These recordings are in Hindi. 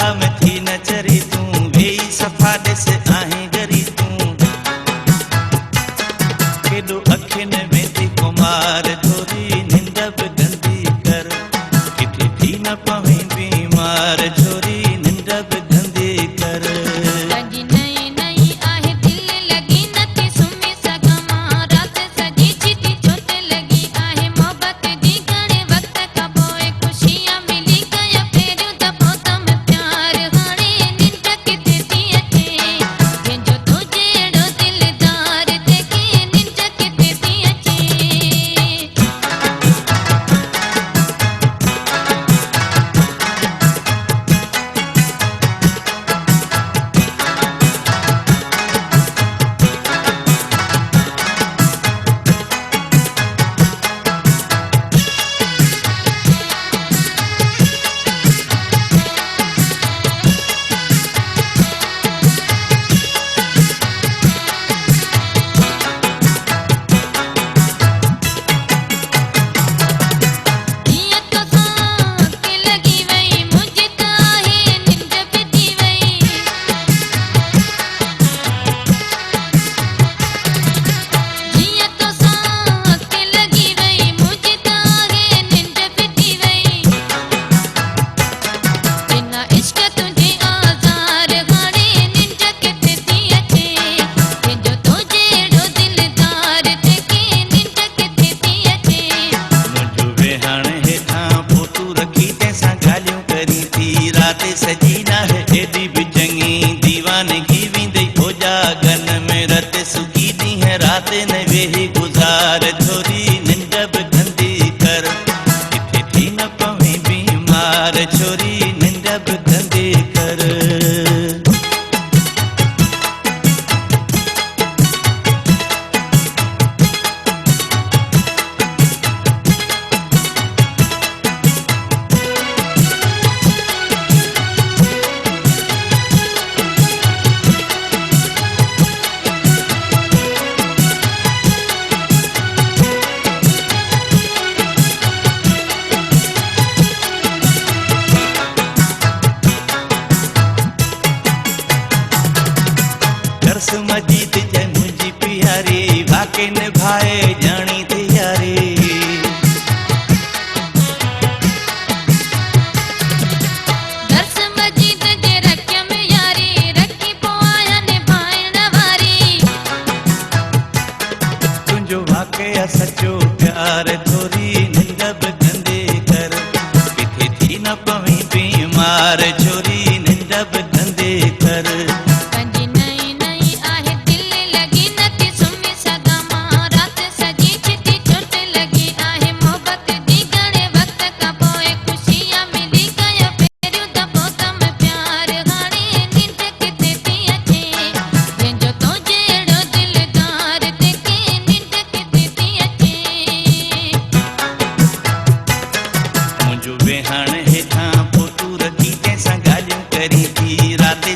राह में थी न चरी तूं वेई सफ़ा ॾिस आहे गरी तूं केॾो अखियुनि में थी कुमार थोरी निंड बि गंदी कर किथे थी न पवे बीमार छोरी निंड बि गंदी कर सजी न है एडी भी चंगी दीवानगी विंदई हो जागन में रत सुगी दी है रात न वेही गुजार छोरी निंड बि गंदी कर किथे थी न पवे बीमार छोरी निंड बि गंदी कर मजीद जय मुंहिंजी प्यारी वाके निभाए जानी तैयारी दर्स मजीद जे रखियम यारी रखी पोया निभाइण वारी तुंहिंजो वाक़या सचो प्यार थोरी निंड बि गंदी कर किथे थी न पवे बीमार छोरी निंड बि गंदी कर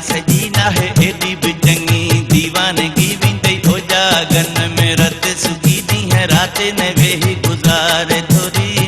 सजी न है एडी भी चंगी दीवानगी विंदई हो जागन में रत सुगी दी है रात न वेही गुजार थोरी